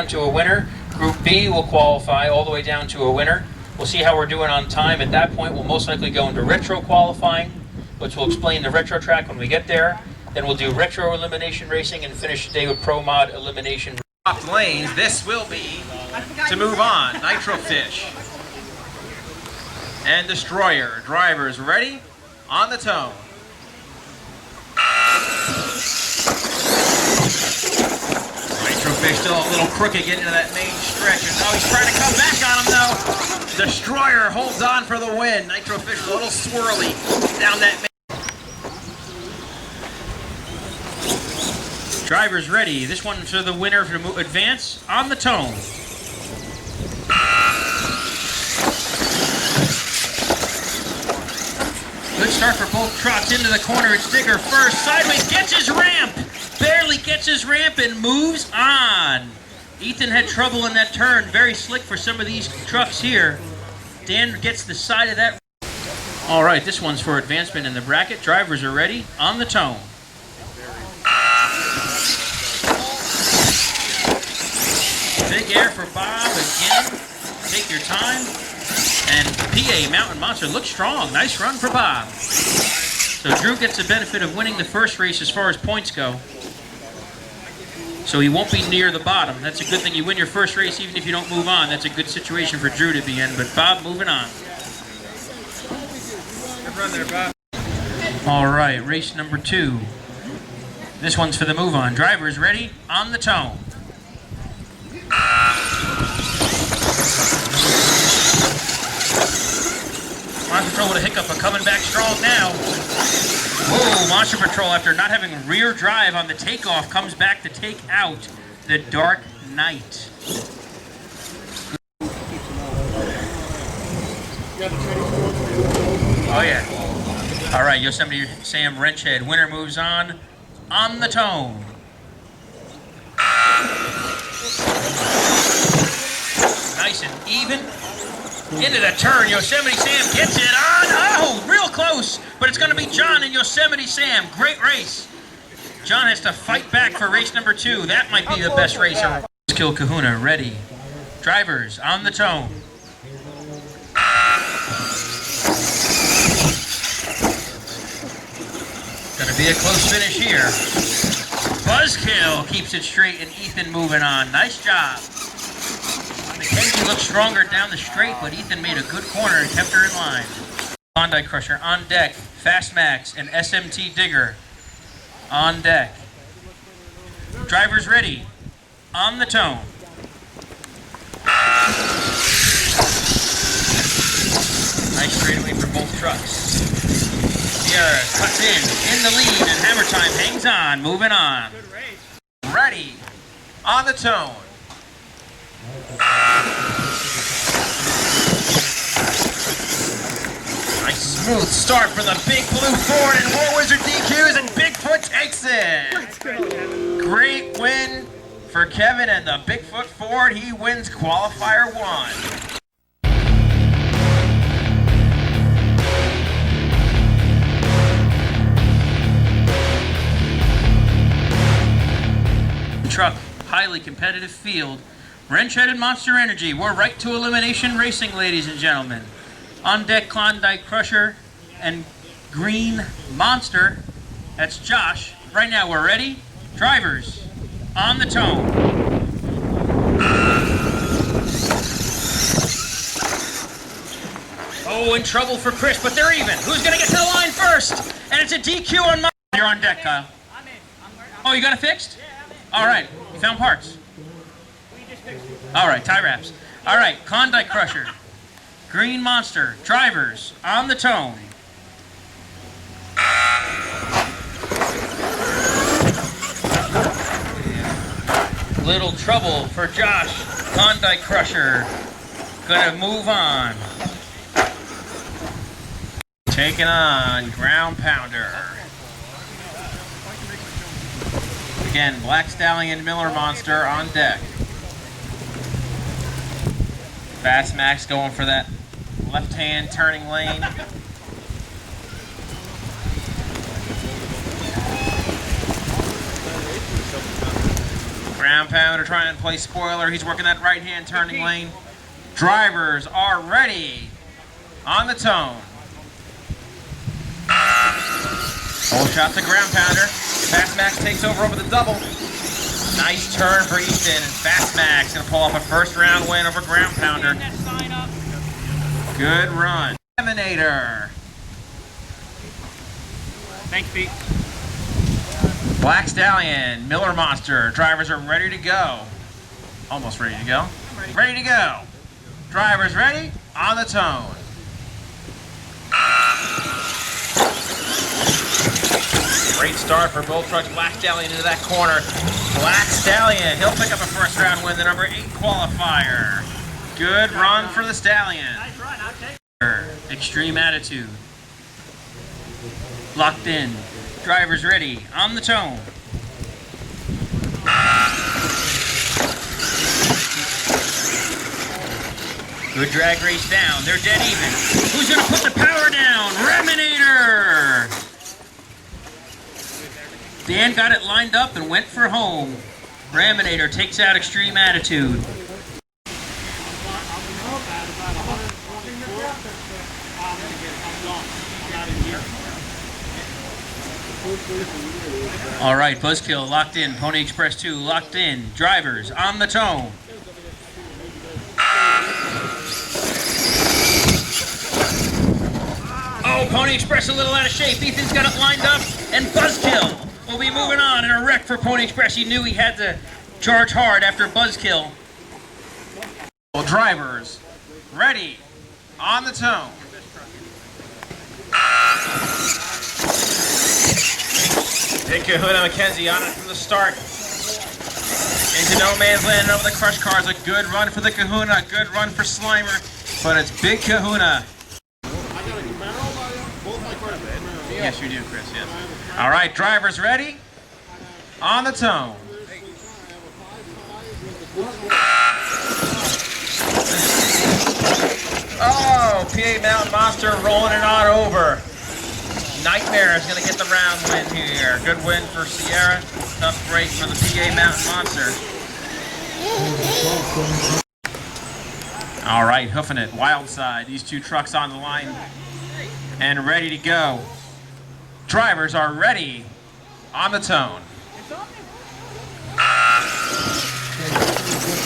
down to a winner. Group B will qualify all the way down to a winner. We'll see how we're doing on time. At that point, we'll most likely go into retro qualifying, which we'll explain the retro track when we get there. Then we'll do retro elimination racing and finish the day with pro mod elimination. Top lanes, this will be to move on. Nitro Fish and Destroyer. Drivers ready? On the tone. Nitro Fish still a little crooked getting into that main stretch. And oh, he's trying to come back on him though. Destroyer holds on for the win. Nitro Fish a little swirly down that main. Drivers ready. This one for the winner to advance on the tone. Good start for both trucks. Into the corner, it's Digger first. Sideways, gets his ramp. Barely gets his ramp and moves on. Ethan had trouble in that turn. Very slick for some of these trucks here. Dan gets the side of that. All right, this one's for advancement in the bracket. Drivers are ready. On the tone. Big air for Bob again. Take your time. And PA Mountain Monster looks strong. Nice run for Bob. So Drew gets the benefit of winning the first race as far as points go. So he won't be near the bottom. That's a good thing. You win your first race even if you don't move on. That's a good situation for Drew to be in. But Bob moving on. Good run there, Bob. All right, race number 2. This one's for the move on. Drivers ready? On the tone. Monster Patrol with a hiccup, but coming back strong now. Whoa, Monster Patrol, after not having rear drive on the takeoff, comes back to take out the Dark Knight. Oh yeah. All right, Yosemite Sam Wrenchhead. Winner moves on the tone. Nice and even. Into the turn, Yosemite Sam gets it on. Oh, real close, but it's going to be John and Yosemite Sam. Great race. John has to fight back for race number 2. That might be the best race ever. Kill Kahuna, ready. Drivers, on the tone. Going to be a close finish here. Buzzkill keeps it straight and Ethan moving on. Nice job. Mackenzie looked stronger down the straight, but Ethan made a good corner and kept her in line. Klondike Crusher on deck. Fast Max and SMT Digger on deck. Drivers ready. On the tone. Nice straightaway for both trucks. Sierra cuts in the lead, and Hammer Time hangs on, moving on. Ready. On the tone. Nice smooth start for the Big Blue Ford and War Wizard DQs, and Bigfoot takes it. Great win for Kevin and the Bigfoot Ford. He wins qualifier 1. Truck, highly competitive field. Wrenchhead and Monster Energy. We're right to elimination racing, ladies and gentlemen. On deck, Klondike Crusher and Green Monster. That's Josh. Right now, we're ready. Drivers, on the tone. Oh, in trouble for Chris, but they're even. Who's going to get to the line first? And it's a DQ on Monster. You're on deck, Kyle. Oh, you got it fixed? All right, you found parts. All right, tie wraps. All right, Klondike Crusher, Green Monster, drivers, on the tone. Little trouble for Josh. Klondike Crusher, gonna move on. Taking on Ground Pounder. Again, Black Stallion Miller Monster on deck. Fast Max going for that left-hand turning lane. Ground pounder trying to play spoiler. He's working that right-hand turning lane. Drivers are ready. On the tone. Whole shot to ground pounder. Fast Max takes over the double. Nice turn for Ethan. And Fast Max going to pull off a first round win over ground pounder. Good run. Eliminator. Thanks, Pete. Black Stallion, Miller Monster. Drivers are ready to go. Almost ready to go. Ready to go. Drivers ready? On the tone. Great start for both trucks. Black Stallion into that corner. Black Stallion, he'll pick up a first round win, the number 8 qualifier. Good run for the Stallion. Nice run, I'll take it. Extreme Attitude. Locked in. Drivers ready. On the tone. Good drag race down. They're dead even. Who's going to put the power down? Reminator! Dan got it lined up and went for home. Raminator takes out Extreme Attitude. All right, Buzzkill locked in. Pony Express 2 locked in. Drivers on the tone. Oh, Pony Express a little out of shape. Ethan's got it lined up, and Buzzkill will be moving on in a wreck for Pony Express. He knew he had to charge hard after Buzzkill. Well, drivers ready. On the tone. Big Kahuna McKenzie on it from the start. Into no man's land and over the crush cars. A good run for the Kahuna, a good run for Slimer, but it's Big Kahuna. Yes, you do, Chris, yes. All right, drivers ready? On the tone. Oh, PA Mountain Monster rolling it on over. Nightmare is going to get the round win here. Good win for Sierra. Tough break for the PA Mountain Monster. All right, hoofing it. Wild side. These two trucks on the line and ready to go. Drivers are ready. On the tone.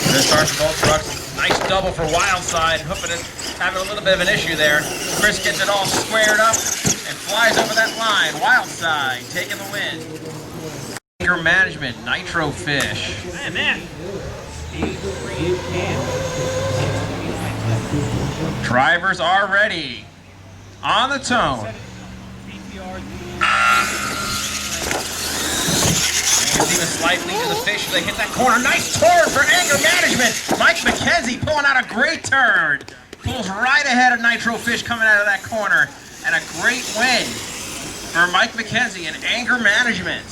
Good start for both trucks. Nice double for Wild side. Hoofing it. Having a little bit of an issue there. Chris gets it all squared up and flies over that line. Wild side taking the win. Anchor Management, Nitro Fish. Man. Drivers are ready. On the tone. Even slightly to the fish as they hit that corner. Nice turn for Anger Management. Mike McKenzie pulling out a great turn. Pulls right ahead of Nitro Fish coming out of that corner. And a great win for Mike McKenzie and Anger Management.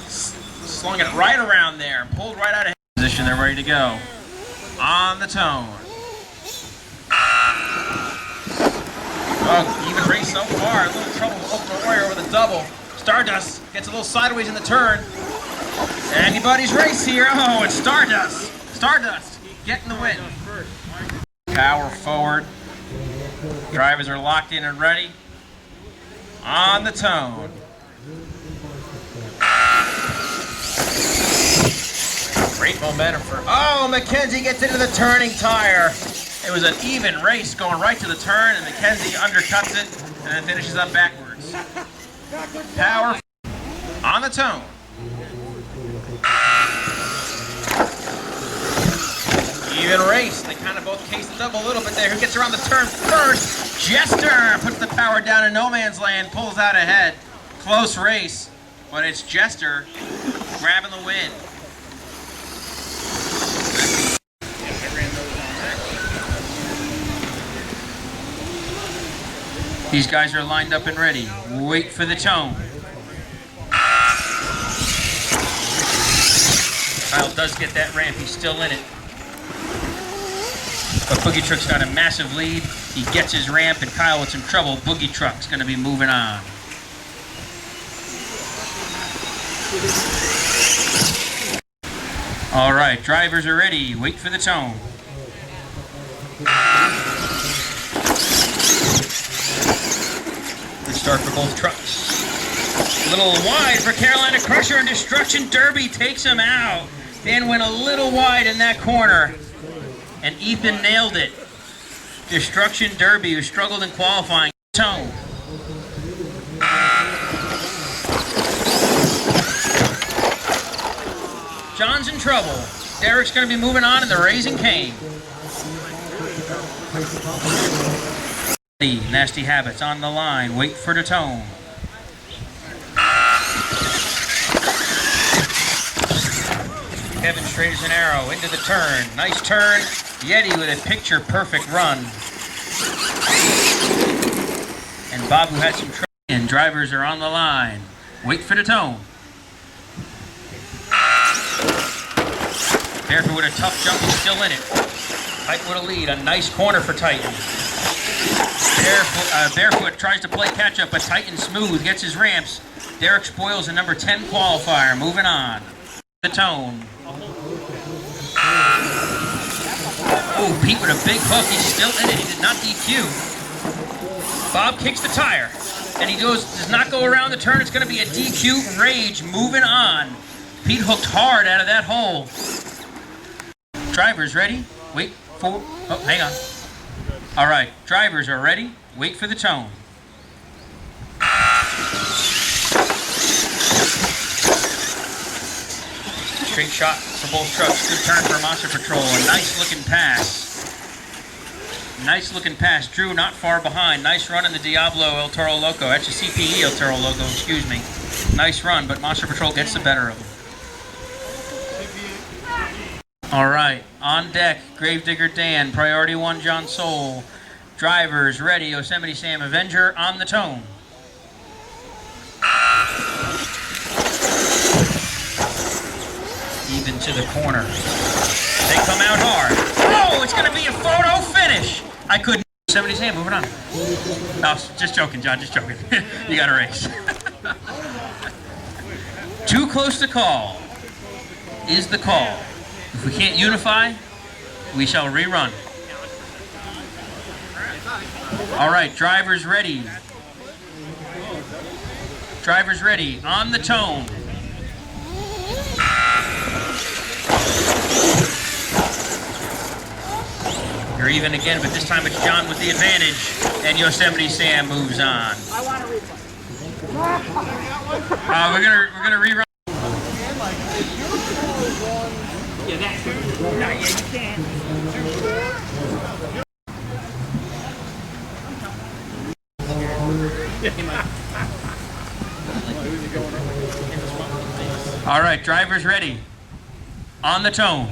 Slung it right around there. Pulled right out of position. They're ready to go. On the tone. Oh, even race so far. A little trouble with Open Warrior over the double. Stardust gets a little sideways in the turn. Anybody's race here. Oh, it's Stardust. Stardust getting the win. Power forward. Drivers are locked in and ready. On the tone. Great momentum for... Oh, McKenzie gets into the turning tire. It was an even race going right to the turn, and McKenzie undercuts it and then finishes up backwards. Power on the tone. Even race. They kind of both cased it up a little bit there. Who gets around the turn first? Jester puts the power down in no man's land, pulls out ahead. Close race, but it's Jester grabbing the win. These guys are lined up and ready. Wait for the tone. Kyle does get that ramp. He's still in it. But Boogie Truck's got a massive lead. He gets his ramp, and Kyle with some trouble. Boogie Truck's going to be moving on. All right, drivers are ready. Wait for the tone. Good start for both trucks. A little wide for Carolina Crusher, and Destruction Derby takes him out. Dan went a little wide in that corner, and Ethan nailed it. Destruction Derby, who struggled in qualifying. Tone. John's in trouble. Derek's going to be moving on in the Raising Cane. Nasty Habits on the line. Wait for the tone. Kevin straight as an arrow into the turn. Nice turn. Yeti with a picture-perfect run. And Bob, who had some trouble. And drivers are on the line. Wait for the tone. Barefoot with a tough jump, he's still in it. Titan with a lead, a nice corner for Titan. Barefoot tries to play catch-up, but Titan smooth, gets his ramps. Derek spoils a number 10 qualifier, moving on. The tone. Oh, Pete with a big hook, he's still in it, he did not DQ. Bob kicks the tire, and he does not go around the turn, it's going to be a DQ. Rage, moving on. Pete hooked hard out of that hole. Drivers ready? Wait for... Oh, hang on. All right, drivers are ready. Wait for the tone. Straight shot for both trucks. Good turn for Monster Patrol. A nice looking pass. Nice looking pass. Drew not far behind. Nice run in the Diablo El Toro Loco. That's a CPE El Toro Loco, excuse me. Nice run, but Monster Patrol gets the better of him. All right, on deck, Gravedigger Dan, Priority 1 John Soul. Drivers ready, Yosemite Sam Avenger on the tone. Even to the corner. They come out hard. Oh, it's going to be a photo finish. I couldn't. Yosemite Sam, moving on. No, just joking, John, just joking. You got a race. Too close to call is the call. If we can't unify, we shall rerun. All right, drivers ready. Drivers ready, on the tone. You're even again, but this time it's John with the advantage, and Yosemite Sam moves on. I want to replay. We're gonna rerun. Yeah, that's good. No, yeah, you can. All right, drivers ready. On the tone.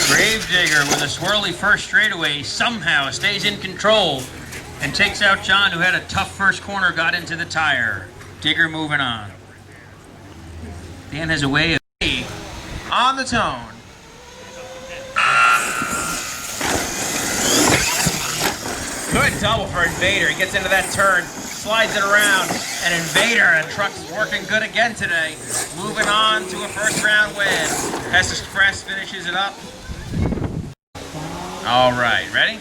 Gravedigger with a swirly first straightaway somehow stays in control and takes out John, who had a tough first corner, got into the tire. Digger moving on. Dan has a way of on the tone. Good double for Invader. He gets into that turn, slides it around, and Invader, and truck's working good again today. Moving on to a first round win. Hess Express finishes it up. All right, ready?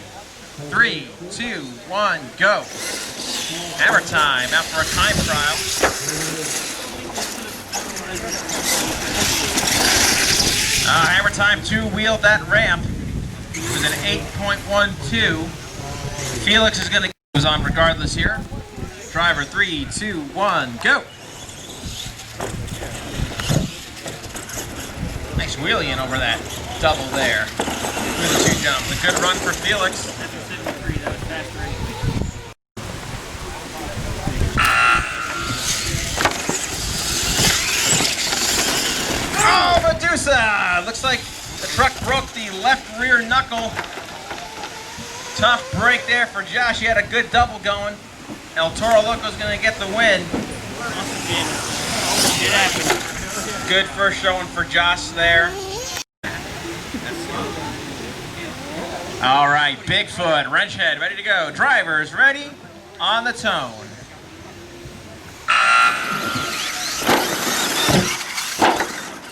3, 2, 1, go. Hammer time, out for a time trial. Hammer time 2 wheeled that ramp with an 8.12. Felix is going to goes on regardless here. Driver 3, 2, 1, go. Nice wheelie in over that double there. With the 2 jumps. A good run for Felix. That's a 73, that was faster anyway. Oh, Medusa! Looks like the truck broke the left rear knuckle. Tough break there for Josh. He had a good double going. El Toro Loco's going to get the win. It happened. Good first showing for Josh there. All right, Bigfoot, wrench head, ready to go. Drivers ready? on the tone.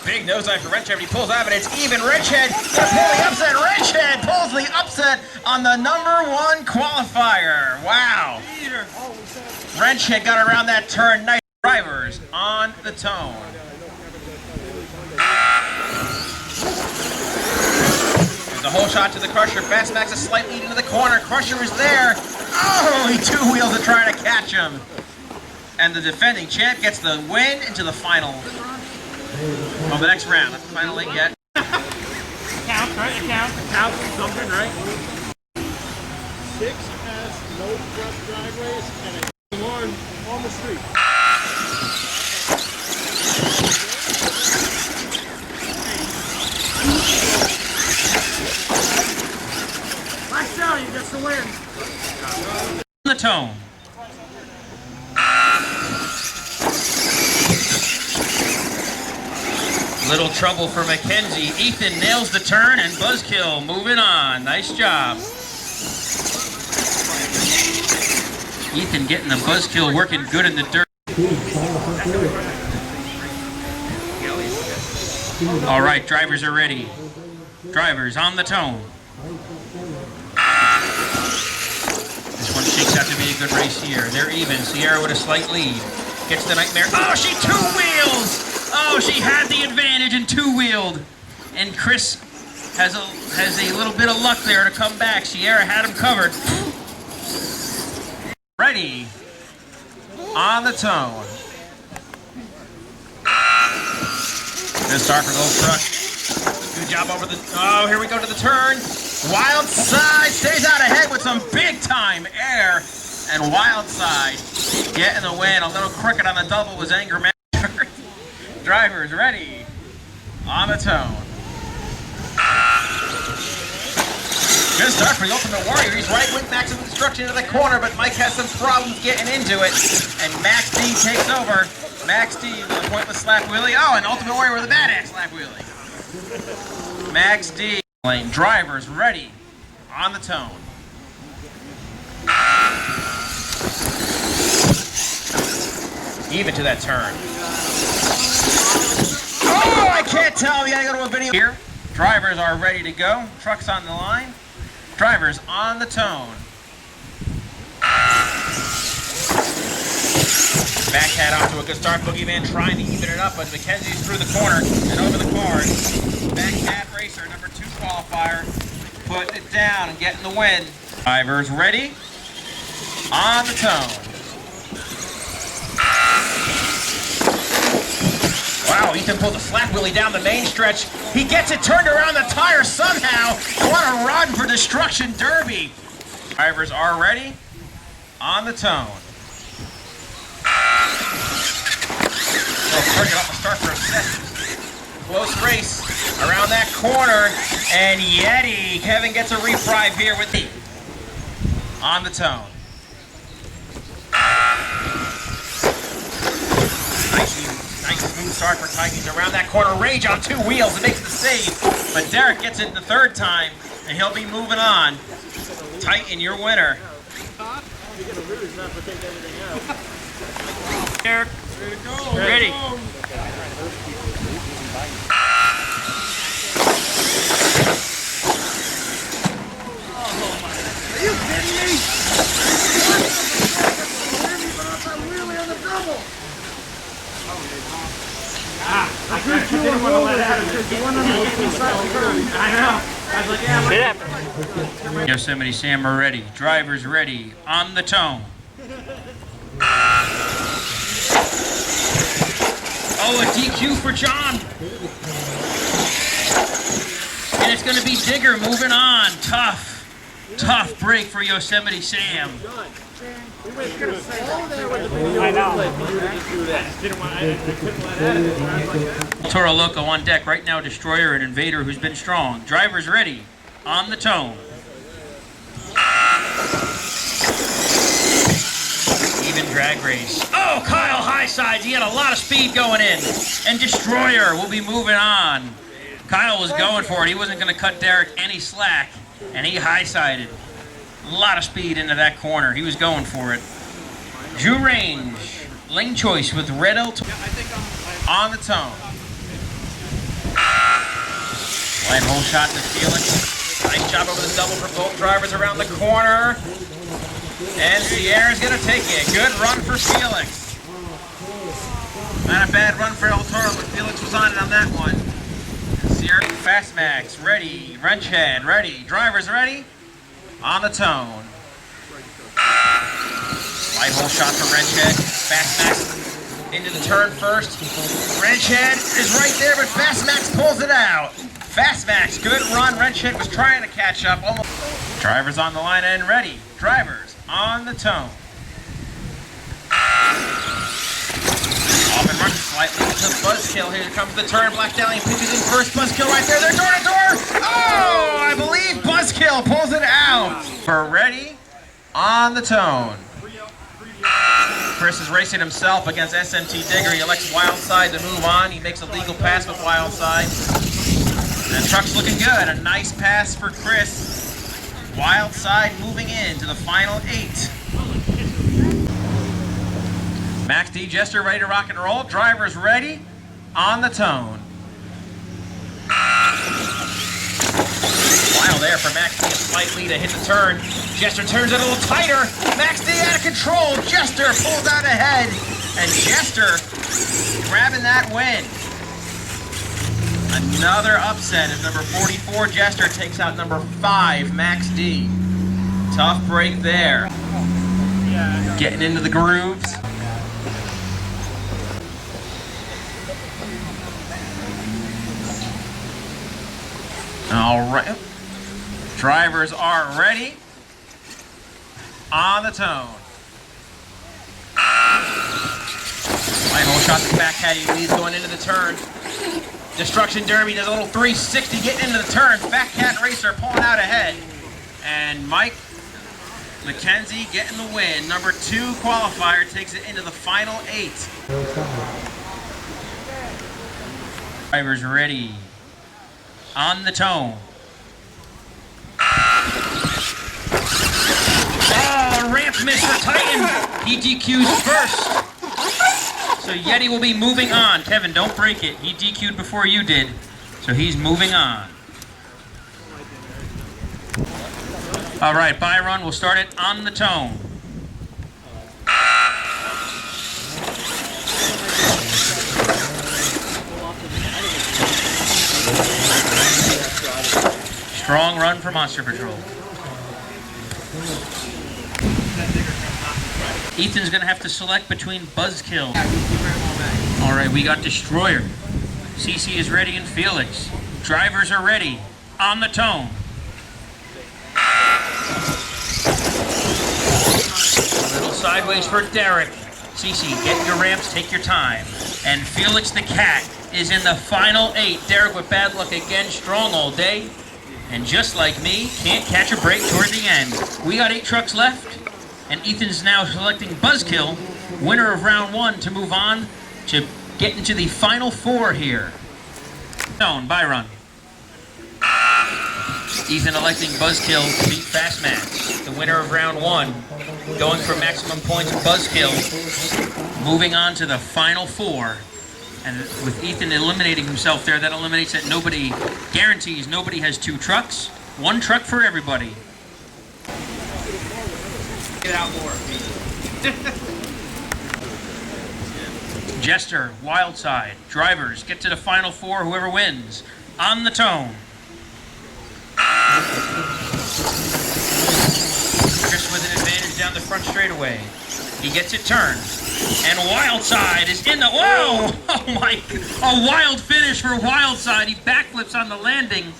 Big nosedive for Wrenchhead, he pulls out, but it's even. Wrenchhead gonna pull the upset. Wrenchhead pulls the upset on the #1 qualifier. Wow. Wrenchhead got around that turn. Nice. Drivers on the tone. There's a whole shot to the Crusher. Fastmax a slight lead into the corner. Crusher is there. Oh, he two wheels to try to catch him. And the defending champ gets the win into the final. Oh, the next round. Not the final eight yet. Counts, right? It counts. It counts. Something, right? 6 has no front driveways and a 1 on the street. Nice job, you get the win. The tone. Little trouble for Mackenzie. Ethan nails the turn and buzzkill. Moving on. Nice job. Ethan getting the buzzkill, working good in the dirt. All right, drivers are ready. Drivers on the tone. This one shakes out to be a good race here. They're even. Sierra with a slight lead. Gets the Nightmare. Oh, she two-wheels! Oh, she had the advantage and two-wheeled. And Chris has a little bit of luck there to come back. Sierra had him covered. Ready. On the tone. Good start for Gold Truck. Good job over the... Oh, here we go to the turn. Wild Side stays out ahead with some big-time air. And Wild Side getting the win. A little crooked on the double was Anger Man. Drivers ready. On the tone. Good start for the Ultimate Warrior. He's right with maximum destruction into the corner, but Mike has some problems getting into it. And Max D takes over. Max D with a pointless slap wheelie. Oh, and Ultimate Warrior with a badass slap wheelie. Max D. Drivers ready. On the tone. Even to that turn. Oh, I can't tell. We gotta go to a video here. Drivers are ready to go. Trucks on the line. Drivers on the tone. Back hat onto a good start. Boogeyman trying to even it up, but Mackenzie's through the corner and over the card. Back hat racer, #2 qualifier, putting it down and getting the win. Drivers ready. On the tone. Wow, Ethan pulls a flat wheelie down the main stretch. He gets it turned around the tire somehow. What a run for Destruction Derby. Drivers are ready. On the tone. Cricket off the start for a second. Close race around that corner. And Yeti. Kevin gets a reprieve here with the on the tone. Nice smooth start for Titans around that corner. Rage on 2 wheels and makes the save. But Derek gets it the 3rd time, and he'll be moving on. Titan, your winner. Derek, ready. Are you kidding me? I'm really on the double. I didn't want to let out of it. I know. I was like, yeah, it happened. Yosemite Sam are ready. Drivers ready. On the tone. Oh, a DQ for John. And it's going to be Digger moving on. Tough break for Yosemite Sam. I know. I couldn't let out of it. Toro Loco on deck. Right now, Destroyer and Invader, who's been strong. Drivers ready. On the tone. Even drag race. Oh, Kyle Highsides. He had a lot of speed going in. And Destroyer will be moving on. Kyle was going for it. He wasn't going to cut Derek any slack. And he high-sided. A lot of speed into that corner. He was going for it. Drew Range, lane choice with red L on the tone. Light hole shot to Felix. Nice job over the double for both drivers around the corner. And Sierra's gonna take it. Good run for Felix. Not a bad run for El Toro, but Felix was on it on that one. Sierra, Fast Max, ready. Wrench head, ready. Drivers ready. On the tone. Light hole shot for Wrench head. Fast Max into the turn first. Wrench head is right there, but Fast Max pulls it out. Fast Max, good run. Wrench head was trying to catch up. Almost. Drivers on the line and ready. Drivers on the tone. Off and running slightly to Buzzkill. Here comes the turn. Black Stallion pitches in first. Buzzkill right there. They're door to door. Oh, I believe Buzzkill pulls it out. For ready on the tone. Chris is racing himself against SMT Digger. He elects Wildside to move on. He makes a legal pass with Wildside. And the truck's looking good. A nice pass for Chris. Wildside moving into the final 8. Max D, Jester ready to rock and roll. Drivers ready on the tone. Wild there for Max D, a slight lead to hit the turn. Jester turns it a little tighter. Max D out of control. Jester pulls out ahead. And Jester grabbing that win. Another upset as number 44 Jester takes out number 5 Max D. Tough break there. Getting into the grooves. All right. Drivers are ready. On the tone. Light hole shot to back caddy leads going into the turn. Destruction Derby does a little 360 getting into the turn. Fat Cat Racer pulling out ahead. And Mike McKenzie getting the win. Number 2 qualifier takes it into the final 8. Drivers ready. On the tone. Oh, ramp miss for Titan. He DQs first. So Yeti will be moving on. Kevin, don't break it. He DQ'd before you did. So he's moving on. All right, Byron, we'll start it on the tone. Strong run for Monster Patrol. Ethan's gonna have to select between Buzzkill. All right, we got Destroyer. CC is ready and Felix. Drivers are ready. On the tone. A little sideways for Derek. CC, get your ramps, take your time. And Felix the Cat is in the final 8. Derek with bad luck again, strong all day. And just like me, can't catch a break toward the end. We got 8 trucks left. And Ethan's now selecting Buzzkill, winner of round 1, to move on to get into the final 4 here. Byron. Ethan electing Buzzkill to beat Fast Max, the winner of round 1. Going for maximum points, Buzzkill moving on to the final 4. And with Ethan eliminating himself there, that eliminates that nobody guarantees nobody has 2 trucks. 1 truck for everybody. Get out more. Jester, Wildside, drivers, get to the final 4, whoever wins. On the tone. Chris with an advantage down the front straightaway. He gets it turned. And Wildside is in the, whoa! Oh my, a wild finish for Wildside. He backflips on the landing.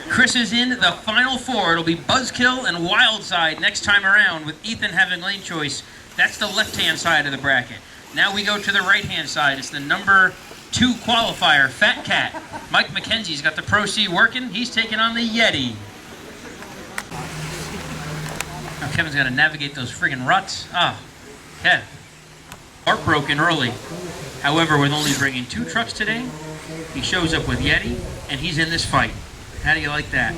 Chris is in the final 4. It'll be Buzzkill and Wildside next time around with Ethan having lane choice. That's the left-hand side of the bracket. Now we go to the right-hand side. It's the number 2 qualifier, Fat Cat. Mike McKenzie's got the Pro C working. He's taking on the Yeti. Now Kevin's got to navigate those friggin' ruts. Kev. Heartbroken early. However, with only bringing 2 trucks today, he shows up with Yeti, and he's in this fight. How do you like that?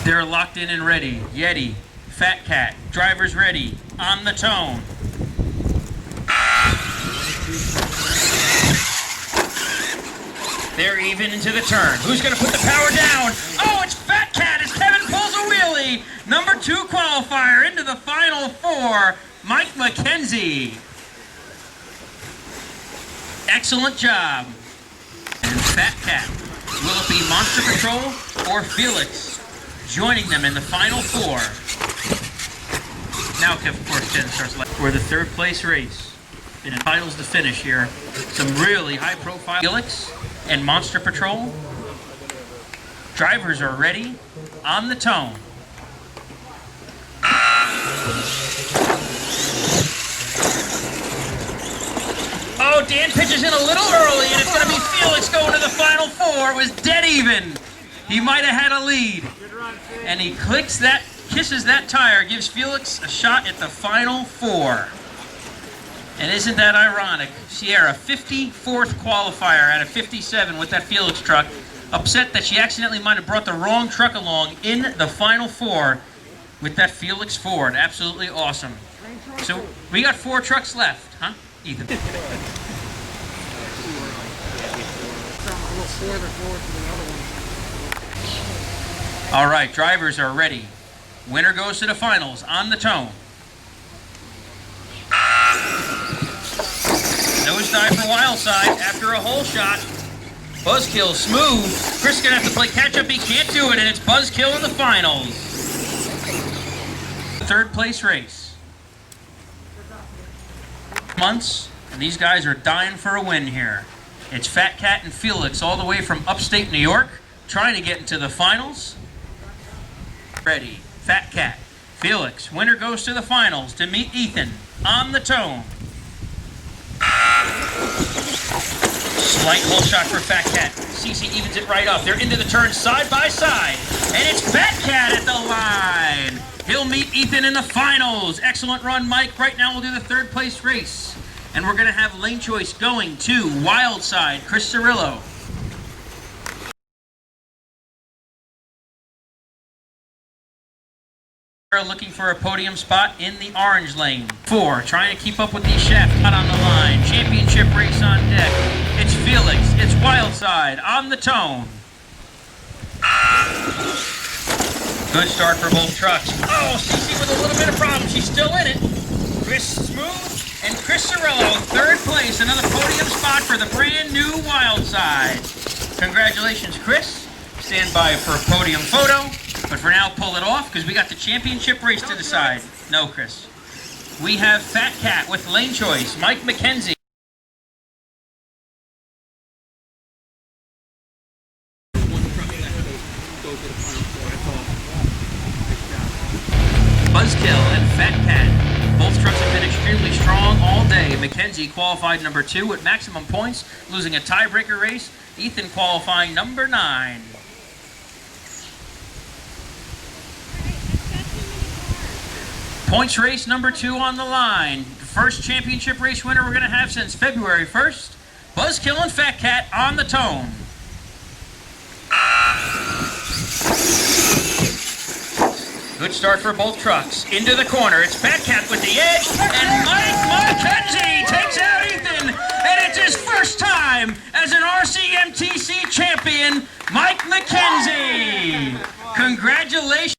They're locked in and ready. Yeti, Fat Cat, drivers ready, on the tone. They're even into the turn. Who's going to put the power down? Oh, it's Fat Cat as Kevin pulls a wheelie. Number 2 qualifier into the final 4, Mike McKenzie. Excellent job. And Fat Cat. Will it be Monster Patrol or Felix joining them in the final 4? Now, of course, Ken starts left. For the 3rd place race. In the finals to finish here. Some really high profile Felix and Monster Patrol. Drivers are ready on the tone. Oh, Dan pitches in a little early, and it's going to be Felix going to the final 4. It was dead even. He might have had a lead. And he kisses that tire, gives Felix a shot at the final 4. And isn't that ironic? Sierra, 54th qualifier out of 57 with that Felix truck. Upset that she accidentally might have brought the wrong truck along in the final 4 with that Felix Ford. Absolutely awesome. So we got 4 trucks left, huh, Ethan? All right, drivers are ready. Winner goes to the finals on the tone. Nosedive for Wildside after a hole shot. Buzzkill smooth. Chris is going to have to play catch-up. He can't do it, and it's Buzzkill in the finals. 3rd place race. Months, and these guys are dying for a win here. It's Fat Cat and Felix all the way from upstate New York trying to get into the finals. Ready. Fat Cat. Felix. Winner goes to the finals to meet Ethan on the tone. Slight hole shot for Fat Cat. CC evens it right up. They're into the turn side by side. And it's Fat Cat at the line. He'll meet Ethan in the finals. Excellent run, Mike. Right now we'll do the 3rd place race. And we're going to have lane choice going to Wildside, Chris Cirillo. Looking for a podium spot in the orange lane. 4, trying to keep up with these shafts. Not on the line. Championship race on deck. It's Felix. It's Wildside on the tone. Good start for both trucks. Oh, CC with a little bit of problem. She's still in it. Chris Smooth and Chris Cirillo, 3rd place. Another podium spot for the brand new Wildside. Congratulations, Chris. Stand by for a podium photo. But for now, pull it off because we got the championship race to decide. No, Chris. We have Fat Cat with lane choice. Mike McKenzie. Buzzkill and Fat Cat. Both trucks have been extremely strong all day. McKenzie qualified number 2 with maximum points, losing a tiebreaker race. Ethan qualifying number 9. Points race number 2 on the line. The first championship race winner we're going to have since February 1st. Buzzkill and Fat Cat on the tone. Good start for both trucks. Into the corner. It's Fat Cat with the edge. And Mike McKenzie takes out Ethan. And it's his first time as an RCMTC champion, Mike McKenzie. Congratulations.